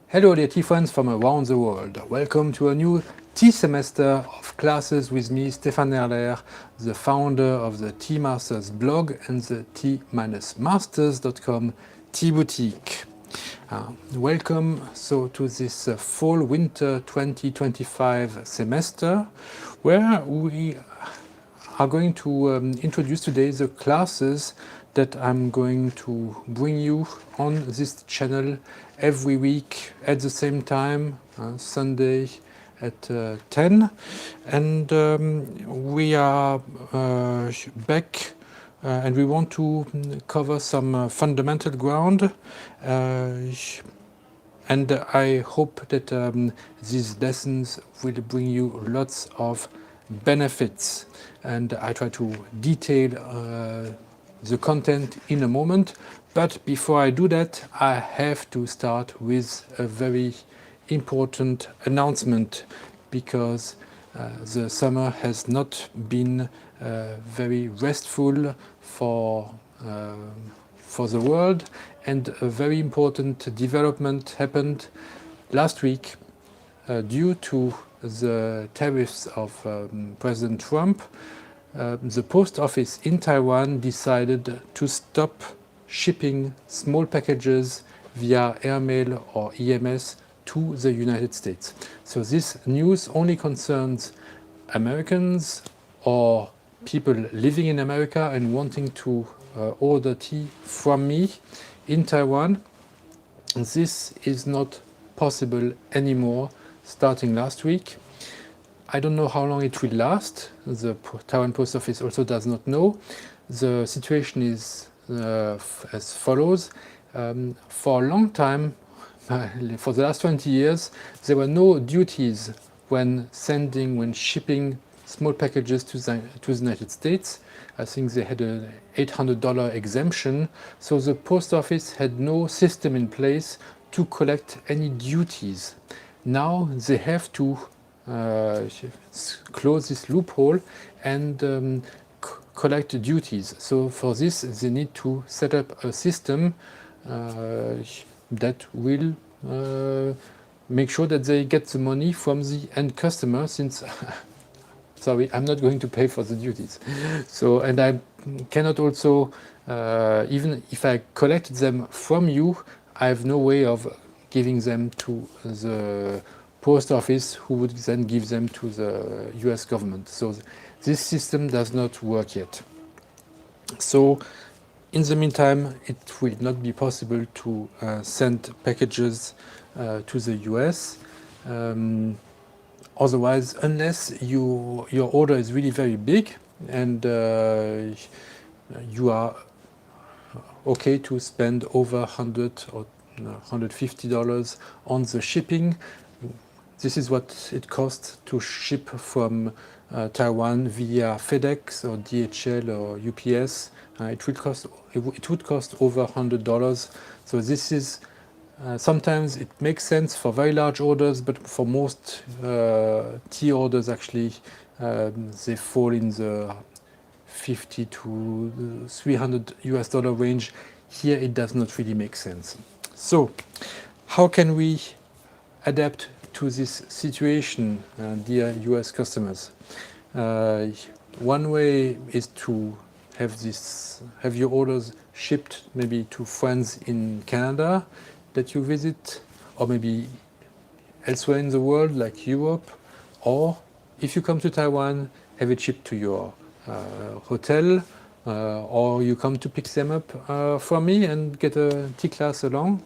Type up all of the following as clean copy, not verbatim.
Hello dear tea friends from around the world. Welcome to a new tea semester of classes with me, Stéphane Erler, the founder of the TeaMasters blog and the T-Masters.com tea boutique. Welcome to this fall-winter 2025 semester, where we are going to introduce today the classes that I'm going to bring you on this channel every week at the same time, Sunday at 10. And we are back and we want to cover some fundamental ground. And I hope that these lessons will bring you lots of benefits. And I try to detail the content in a moment. But before I do that, I have to start with a very important announcement, because the summer has not been very restful for the world, and a very important development happened last week due to the tariffs of President Trump. The post office in Taiwan decided to stop shipping small packages via airmail or EMS to the United States. So this news only concerns Americans or people living in America and wanting to order tea from me in Taiwan. This is not possible anymore starting last week. I don't know how long it will last. The Taiwan Post Office also does not know. The situation is as follows. For a long time, for the last 20 years, there were no duties when shipping small packages to the United States. I think they had an $800 exemption. So the post office had no system in place to collect any duties. Now they have to close this loophole and collect duties. So for this, they need to set up a system that will make sure that they get the money from the end customer, since sorry, I'm not going to pay for the duties. So, and I cannot also, even if I collected them from you, I have no way of giving them to the post office, who would then give them to the US government. So this system does not work yet. So in the meantime, it will not be possible to send packages to the US. Otherwise, unless your order is really very big and you are okay to spend over $100 or $150 on the shipping. This is what it costs to ship from Taiwan via FedEx or DHL or UPS. It would cost over $100. So this is sometimes it makes sense for very large orders, but for most tea orders, actually, they fall in the $50 to $300 range. Here, it does not really make sense. So, how can we adapt to this situation, dear US customers? One way is to have your orders shipped maybe to friends in Canada that you visit, or maybe elsewhere in the world like Europe, or if you come to Taiwan, have it shipped to your hotel, or you come to pick them up from me and get a tea class along.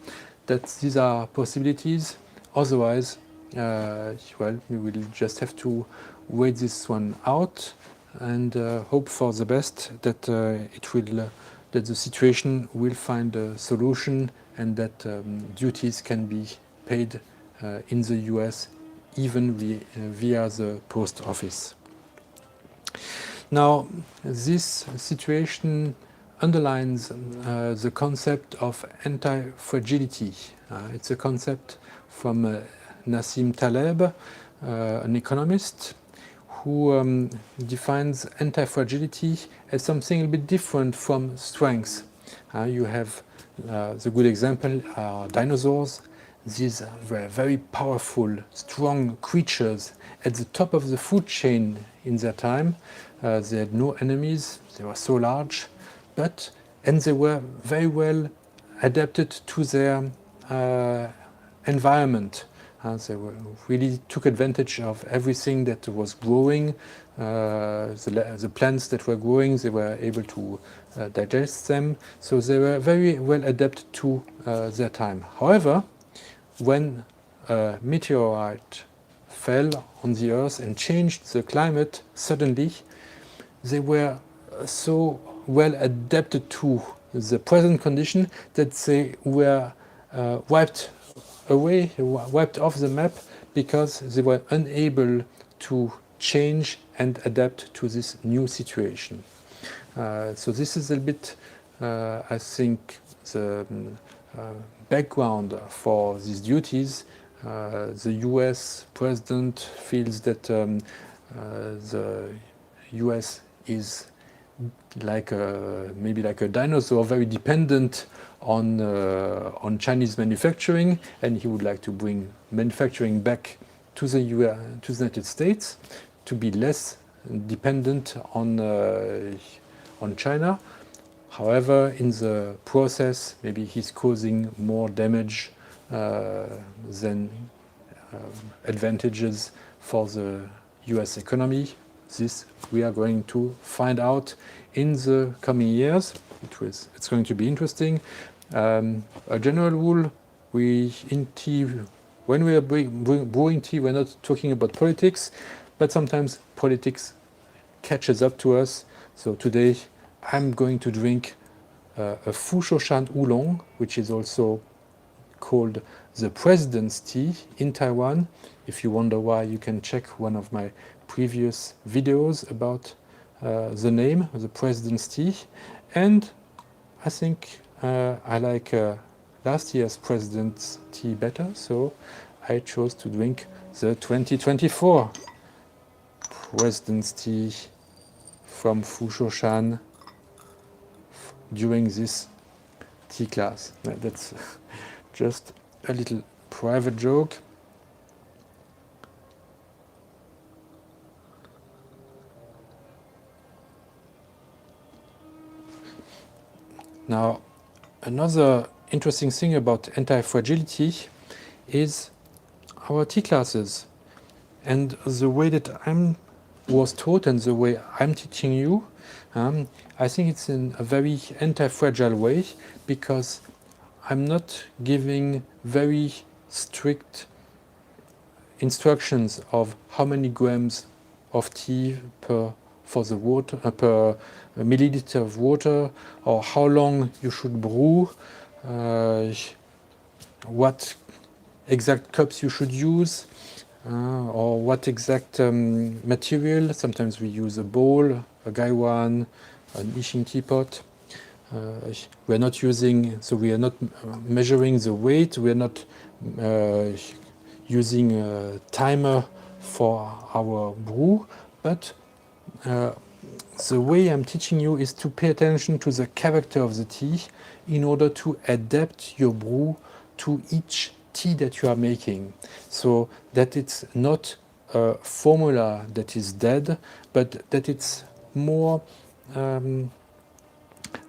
These are possibilities. Otherwise, well, we will just have to wait this one out and hope for the best, that that the situation will find a solution, and that duties can be paid in the US, even via the post office. Now, this situation underlines the concept of anti-fragility. It's a concept from Nassim Taleb, an economist, who defines anti-fragility as something a bit different from strength. You have the good example are dinosaurs. these were very powerful, strong creatures at the top of the food chain in their time. They had no enemies, they were so large, and they were very well adapted to their environment. They really took advantage of everything that was growing. The plants that were growing, they were able to digest them. So they were very well adapted to their time. However, when a meteorite fell on the Earth and changed the climate suddenly, they were so well adapted to the present condition that they were wiped off the map because they were unable to change and adapt to this new situation. So this is a bit, I think, the background for these duties. The US president feels that the US is like maybe like a dinosaur, very dependent on Chinese manufacturing, and he would like to bring manufacturing back to the United States to be less dependent on China. However, in the process, maybe he's causing more damage than advantages for the US economy. This we are going to find out in the coming years. It's going to be interesting. A general rule, in tea, when we are brewing tea, we're not talking about politics, but sometimes politics catches up to us. So today I'm going to drink a Fushoshan Oolong, which is also called the President's Tea in Taiwan. If you wonder why, you can check one of my previous videos about the name, the President's Tea. And I think I like last year's President's Tea better, so I chose to drink the 2024 President's Tea from Fushoshan during this tea class. That's just a little private joke. Now, another interesting thing about anti-fragility is our tea classes and the way that I was taught and the way I'm teaching you. I think it's in a very anti-fragile way because I'm not giving very strict instructions of how many grams of tea per milliliter of water, or how long you should brew, what exact cups you should use, or what exact material. Sometimes we use a bowl, a gaiwan, an Ishin teapot. We are not measuring the weight. We are not using a timer for our brew, but the way I'm teaching you is to pay attention to the character of the tea in order to adapt your brew to each tea that you are making, so that it's not a formula that is dead, but that it's more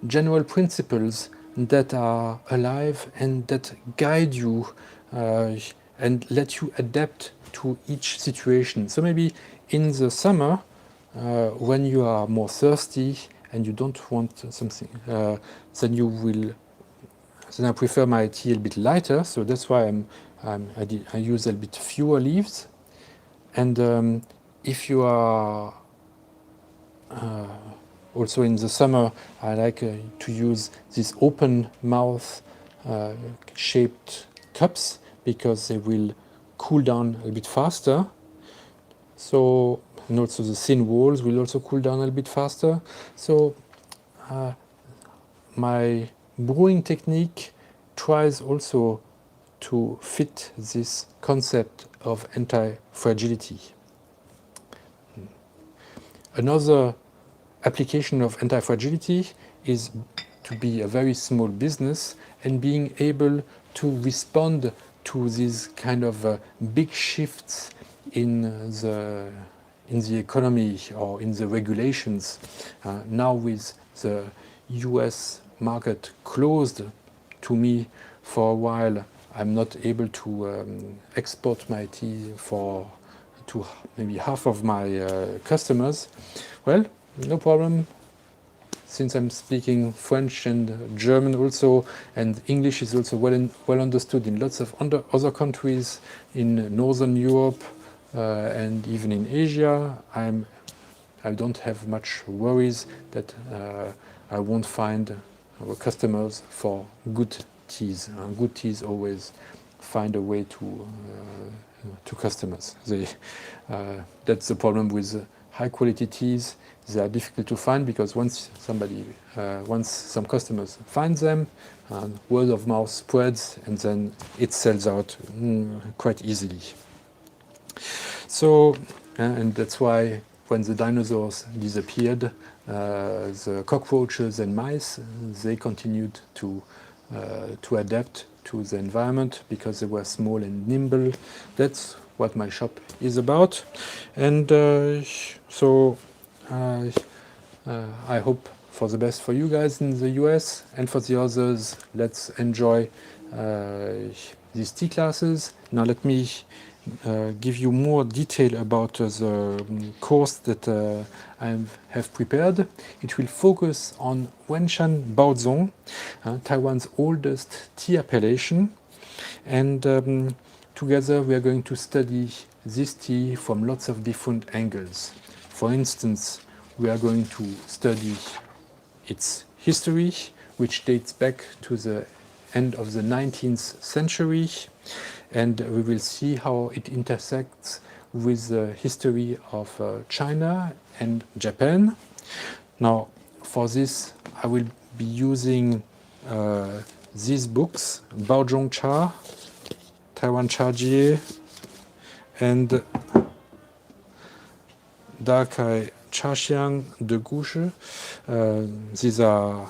general principles that are alive and that guide you and let you adapt to each situation. So maybe in the summer, when you are more thirsty and you don't want something, then I prefer my tea a bit lighter. So that's why I use a bit fewer leaves. And if you are also in the summer, I like to use these open mouth shaped cups because they will cool down a bit faster. So, and also the thin walls will also cool down a bit faster. So my brewing technique tries also to fit this concept of anti-fragility. Another application of anti-fragility is to be a very small business and being able to respond to these kind of big shifts in the economy or in the regulations. Now with the US market closed to me for a while, I'm not able to export my tea to maybe half of my customers. Well, no problem. Since I'm speaking French and German also, and English is also well understood in lots of other countries in Northern Europe and even in Asia, I don't have much worries that I won't find our customers for good teas. Good teas always find a way to customers. That's the problem with high quality teas. They are difficult to find because once some customers find them, word of mouth spreads and then it sells out quite easily. So, and that's why when the dinosaurs disappeared, the cockroaches and mice, they continued to adapt to the environment because they were small and nimble. That's what my shop is about. And so I hope for the best for you guys in the US, and for the others, let's enjoy these tea classes. Now let me give you more detail about the course that I have prepared. It will focus on Wenshan Baozhong, Taiwan's oldest tea appellation, and together we are going to study this tea from lots of different angles. For instance, we are going to study its history, which dates back to the end of the 19th century, and we will see how it intersects with the history of China and Japan. Now, for this, I will be using these books, Baozhong Cha, Taiwan Cha Jie, and Dakai Chaxiang de Gushe. These are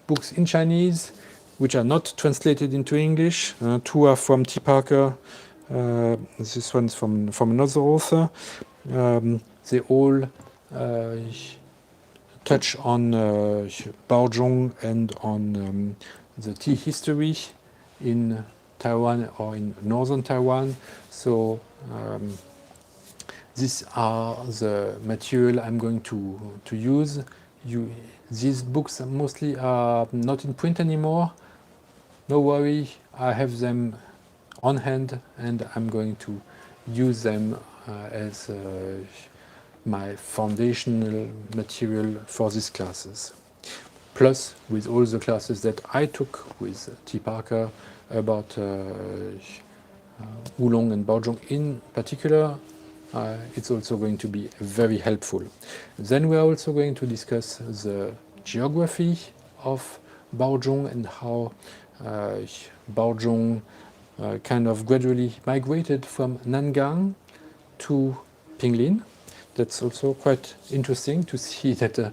books in Chinese which are not translated into English. Two are from T. Parker. This one's from another author. They all touch on Baozhong and on the tea history in Taiwan or in northern Taiwan. So these are the material I'm going to use. These books mostly are not in print anymore. No worry, I have them on hand and I'm going to use them as my foundational material for these classes. Plus, with all the classes that I took with T. Parker about Oolong and Baozhong in particular, it's also going to be very helpful. Then we are also going to discuss the geography of Baozhong and how Baozhong kind of gradually migrated from Nangang to Pinglin. That's also quite interesting to see that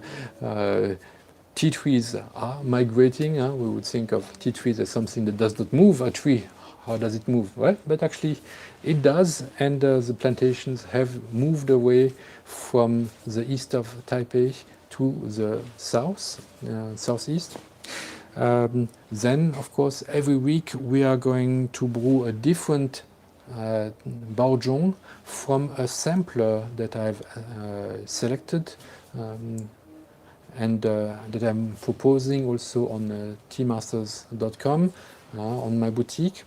tea trees are migrating. We would think of tea trees as something that does not move. A tree, how does it move? Well, but actually it does, and the plantations have moved away from the east of Taipei to the south, southeast. Then, of course, every week we are going to brew a different Baozhong from a sampler that I've selected and that I'm proposing also on TeaMasters.com on my boutique.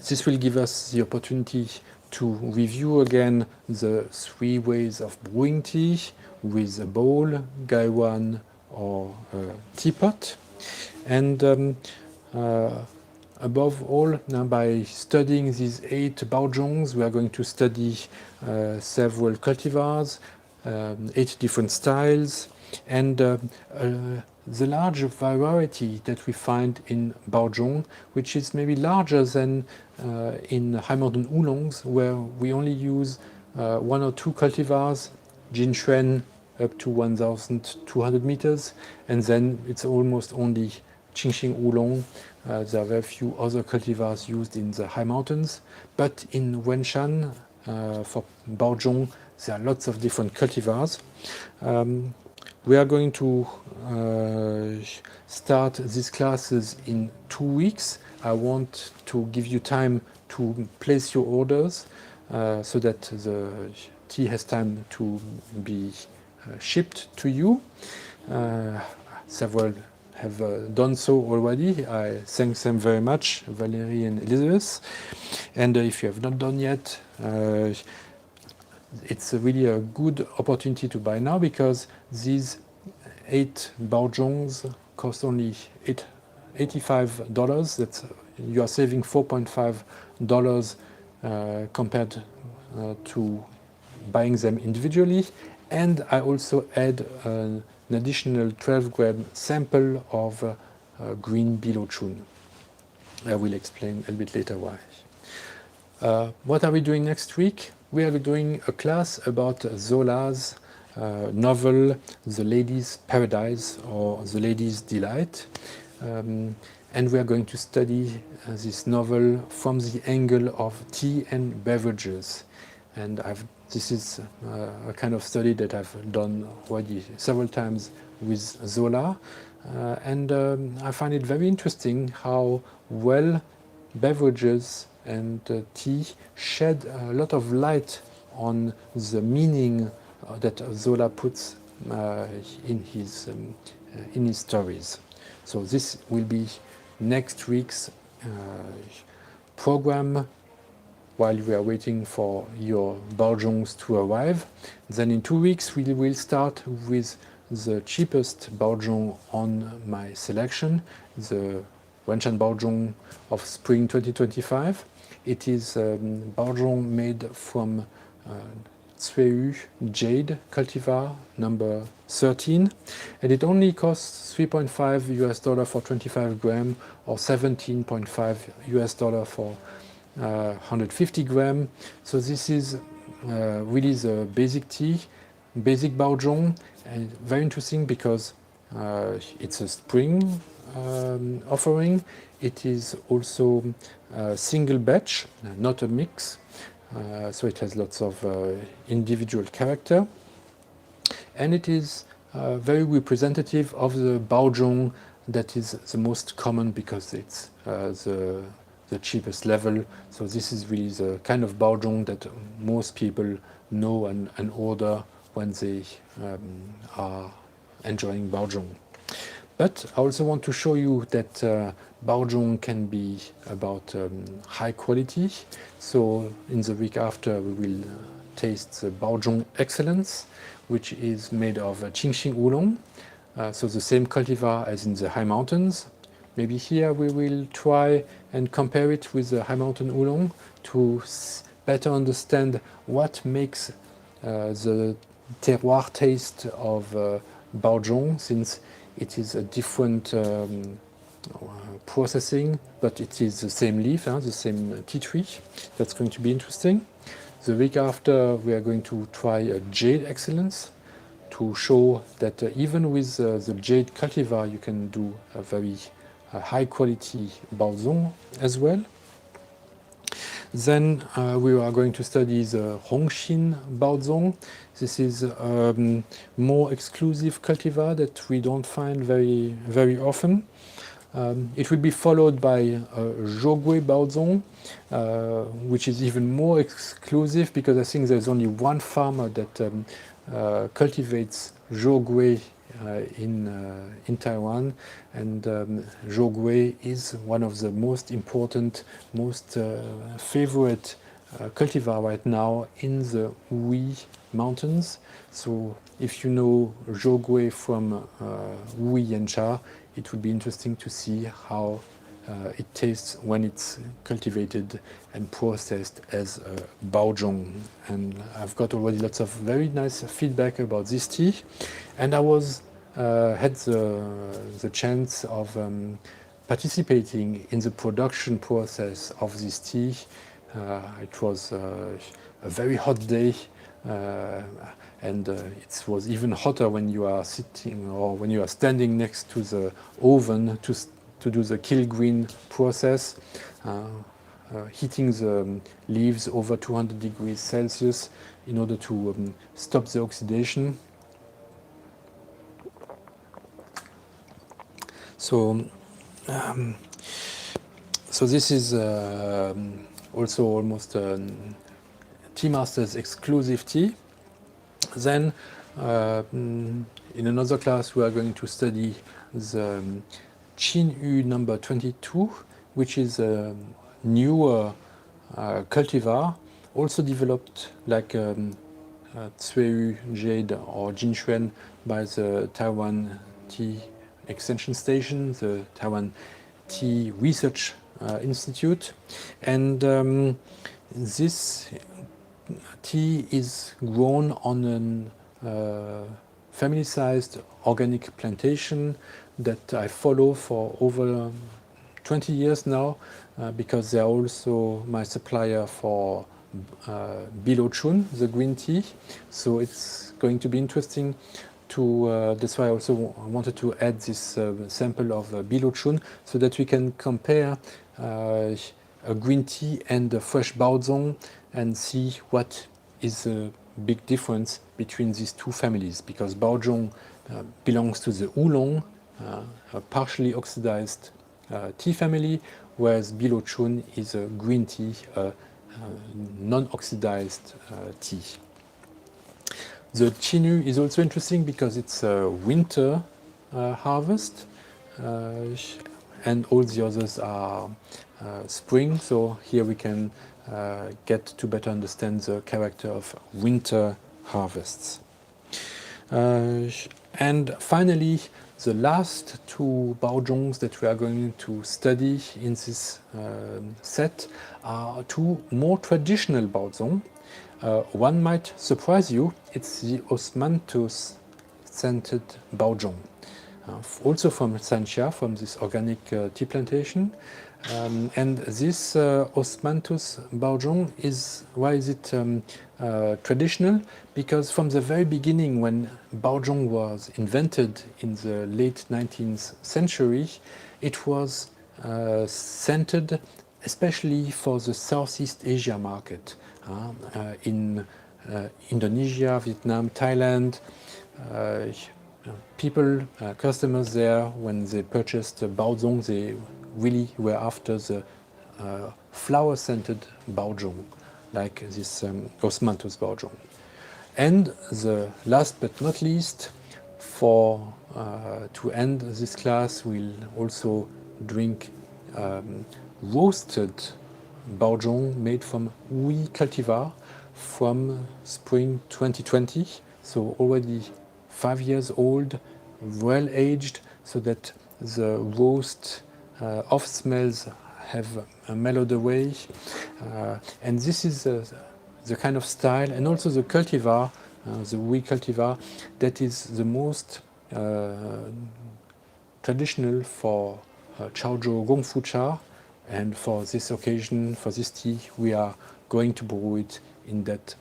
This will give us the opportunity to review again the 3 ways of brewing tea with a bowl, gaiwan, or teapot. And above all, now by studying these 8 Baozhongs, we are going to study several cultivars, 8 different styles, and the large variety that we find in Baozhong, which is maybe larger than in high modern oolongs, where we only use 1 or 2 cultivars, Jinshuan up to 1,200 meters, and then it's almost only Qingxing Oolong. There are very few other cultivars used in the high mountains, but in Wenshan, for Baozhong, there are lots of different cultivars. We are going to start these classes in 2 weeks. I want to give you time to place your orders so that the tea has time to be shipped to you. Several have done so already. I thank them very much, Valerie and Elizabeth. And if you have not done yet, it's really a good opportunity to buy now, because these 8 Baozhongs cost only $85. That's, you are saving $4.5 compared to buying them individually. And I also add an additional 12-gram sample of green Bilochun. I will explain a little bit later why. What are we doing next week? We are doing a class about Zola's novel, The Lady's Paradise, or The Lady's Delight. And we are going to study this novel from the angle of tea and beverages. And this is a kind of study that I've done already several times with Zola. And I find it very interesting how well beverages and tea shed a lot of light on the meaning that Zola puts in his stories. So this will be next week's program while we are waiting for your Baozhongs to arrive. Then in 2 weeks we will start with the cheapest Baozhong on my selection, the Wenshan Baozhong of spring 2025. It is Baozhong made from Cui Jade cultivar number 13, and it only costs $3.5 for 25 gram, or $17.5 for 150 gram. So this is really the basic tea, basic Baozhong, and very interesting because it's a spring offering. It is also a single batch, not a mix. So it has lots of individual character, and it is very representative of the Baozhong that is the most common, because it's the cheapest level. So this is really the kind of Baozhong that most people know and order when they are enjoying Baozhong. But I also want to show you that Baozhong can be about high quality. So in the week after we will taste the Baozhong Excellence, which is made of Qingxing Oolong. So the same cultivar as in the high mountains. Maybe here we will try and compare it with the high mountain Oolong to better understand what makes the terroir taste of Baozhong, since it is a different processing, but it is the same leaf, the same tea tree. That's going to be interesting. The week after, we are going to try a Jade Excellence to show that even with the Jade cultivar, you can do a very high quality Baozhong as well. Then we are going to study the Hongxin Baozhong. This is more exclusive cultivar that we don't find very often. It will be followed by Zhougui Baozhong, which is even more exclusive, because I think there's only one farmer that cultivates Zhougui in Taiwan, and Zhougui is one of the most important, most favorite cultivar right now in the Wuyi Mountains. So if you know Zhougui from Wuyi Yancha, it would be interesting to see how it tastes when it's cultivated and processed as a Baozhong. And I've got already lots of very nice feedback about this tea. And I had the chance of participating in the production process of this tea. It was a very hot day, and it was even hotter when you are sitting or when you are standing next to the oven to to do the kill green process, heating the leaves over 200 degrees Celsius in order to stop the oxidation. So, so this is also almost TeaMasters exclusive tea. Then in another class we are going to study the Qin number 22, which is a newer cultivar, also developed like Cui Jade or Jinshuan by the Taiwan Tea Extension Station, the Taiwan Tea Research Institute. And this tea is grown on a family-sized organic plantation that I follow for over 20 years now, because they are also my supplier for Baozhongs, the green tea. So it's going to be interesting to, that's why I also wanted to add this sample of Baozhongs so that we can compare a green tea and a fresh Baozhong and see what is the big difference between these two families, because Baozhong belongs to the oolong, a partially oxidized tea family, whereas Baozhong is a green tea, non-oxidized tea. The Qinu is also interesting because it's a winter harvest, and all the others are spring. So here we can get to better understand the character of winter harvests. And finally, the last two Baozhongs that we are going to study in this set are two more traditional Baozhong. One might surprise you, it's the Osmanthus scented Baozhong, also from Sanxia, from this organic tea plantation. And this Osmanthus Baozhong is, why is it traditional? Because from the very beginning, when Baozhong was invented in the late 19th century, it was scented especially for the Southeast Asia market, in Indonesia, Vietnam, Thailand. People, customers there, when they purchased Baozhong, they really were after the flower-scented Baozhong, like this Osmanthus Baozhong. And the last but not least, for to end this class, we'll also drink roasted Baozhong made from Hui cultivar from spring 2020, so already 5 years old, well aged, so that the roast off smells have mellowed away. And this is the kind of style, and also the cultivar, the Hui cultivar, that is the most traditional for Chaozhou Gongfu cha. And for this occasion, for this tea, we are going to brew it in that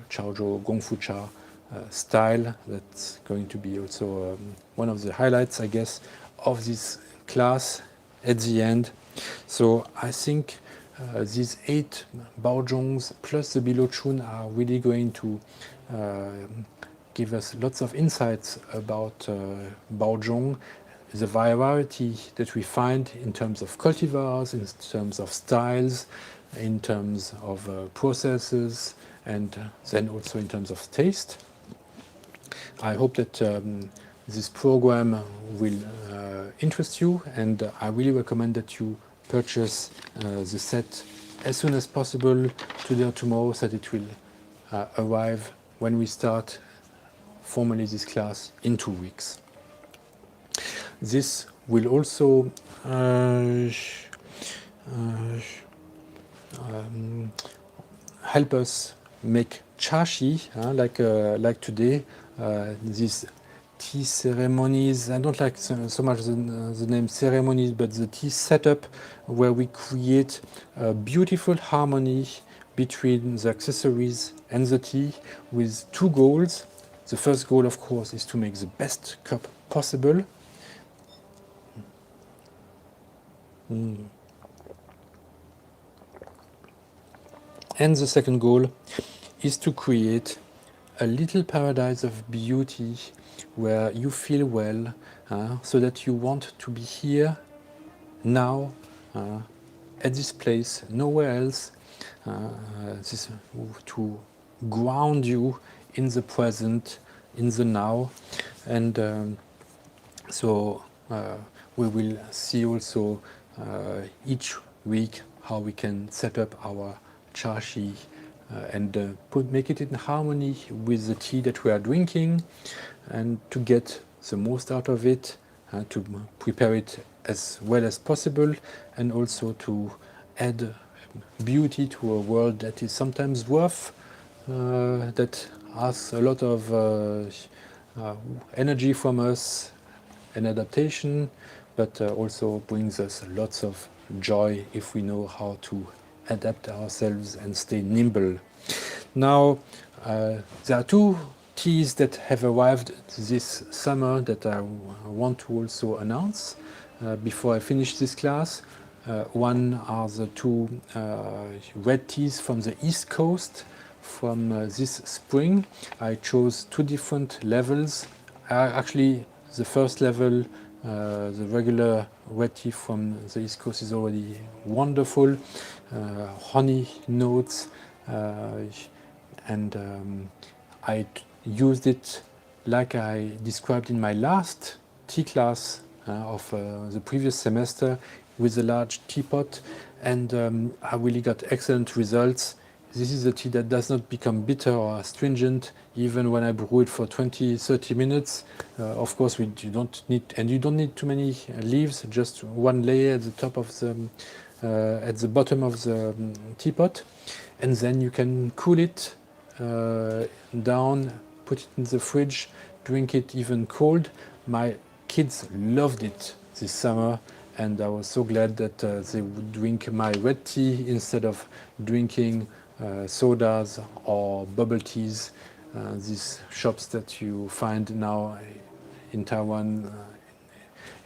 Chaozhou Gongfu cha style. That's going to be also one of the highlights, I guess, of this class at the end. So I think these 8 Baozhongs plus the Baozhong are really going to give us lots of insights about Baozhong, the variety that we find in terms of cultivars, in terms of styles, in terms of processes, and then also in terms of taste. I hope that this program will interest you, and I really recommend that you purchase the set as soon as possible, today or tomorrow, so that it will arrive when we start formally this class in 2 weeks. This will also help us make chashi, like today. These tea ceremonies, I don't like so much the name ceremonies, but the tea setup where we create a beautiful harmony between the accessories and the tea with 2 goals. The first goal, of course, is to make the best cup possible. And the second goal is to create a little paradise of beauty where you feel well, so that you want to be here now, at this place, nowhere else, this, to ground you in the present, in the now. And so we will see also each week how we can set up our chashi and make it in harmony with the tea that we are drinking, and to get the most out of it, to prepare it as well as possible, and also to add beauty to a world that is sometimes rough, that asks a lot of energy from us and adaptation, but also brings us lots of joy if we know how to adapt ourselves and stay nimble. Now, there are two teas that have arrived this summer that I want to also announce before I finish this class. One are the two red teas from the East Coast from this spring. I chose two different levels. Actually, the first level, the regular red tea from the East Coast, is already wonderful. Honey notes, and I used it like I described in my last tea class of the previous semester with a large teapot, and I really got excellent results. This is a tea that does not become bitter or astringent even when I brew it for 20-30 minutes. Of course, you don't need too many leaves, just one layer at the top of the at the bottom of the teapot, and then you can cool it down, put it in the fridge, drink it even cold. My kids loved it this summer, and I was so glad that they would drink my red tea instead of drinking sodas or bubble teas, these shops that you find now in Taiwan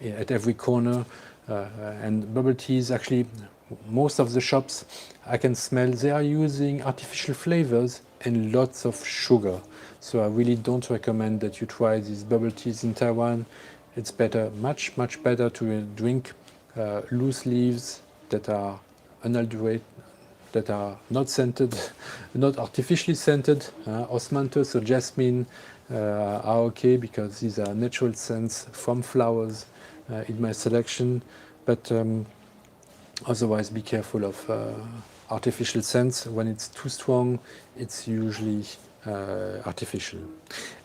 at every corner. And bubble teas, actually, most of the shops I can smell, they are using artificial flavors and lots of sugar. So I really don't recommend that you try these bubble teas in Taiwan. It's better, much better to drink loose leaves that are unadulterated, that are not scented, not artificially scented. Osmanthus or jasmine are okay because these are natural scents from flowers in my selection. But otherwise, be careful of artificial scents. When it's too strong, it's usually artificial.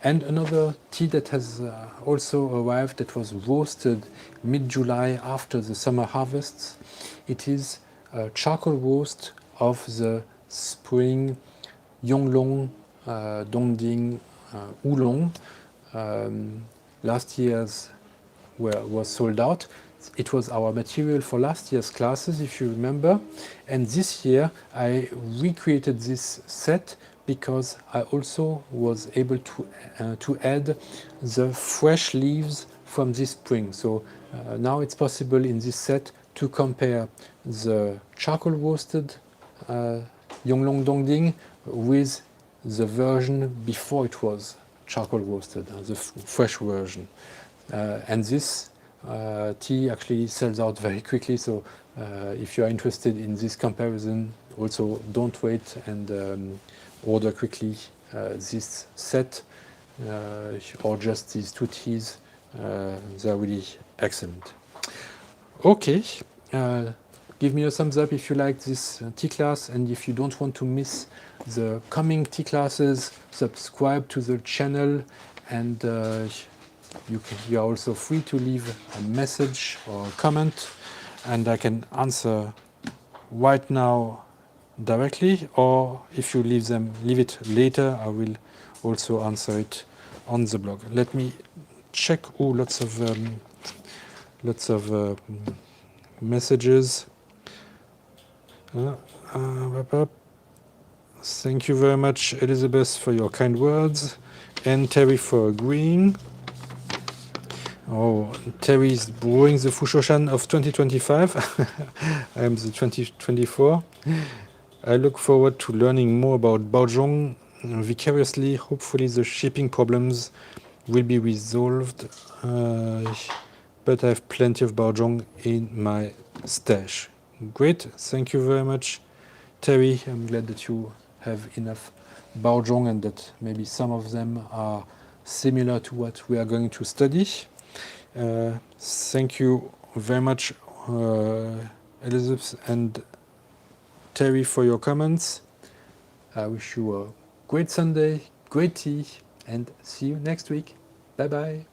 And another tea that has also arrived, that was roasted mid-July after the summer harvests. It is a charcoal roast of the spring Yonglong Dongding Oolong. Last year's was sold out. It was our material for last year's classes, if you remember. And this year I recreated this set because I also was able to add the fresh leaves from this spring. So now it's possible in this set to compare the charcoal roasted Yonglong Dongding with the version before it was charcoal roasted, the fresh version. And this tea actually sells out very quickly, so if you are interested in this comparison, also don't wait and order quickly this set or just these two teas. They're really excellent. Okay, give me a thumbs up if you like this tea class, and if you don't want to miss the coming tea classes, subscribe to the channel, and you are also free to leave a message or a comment, and I can answer right now directly, or if you leave it later, I will also answer it on the blog. Let me check. Oh, lots of messages. Thank you very much, Elizabeth, for your kind words, and Terry for agreeing. Oh, Terry is brewing the Fushoshan of 2025. I am the 2024. I look forward to learning more about Baozhong vicariously. Hopefully the shipping problems will be resolved. But I have plenty of Baozhong in my stash. Great, thank you very much, Terry. I'm glad that you have enough Baozhong and that maybe some of them are similar to what we are going to study. Thank you very much, Elizabeth and Terry, for your comments. I wish you a great Sunday, great tea, and see you next week. Bye bye.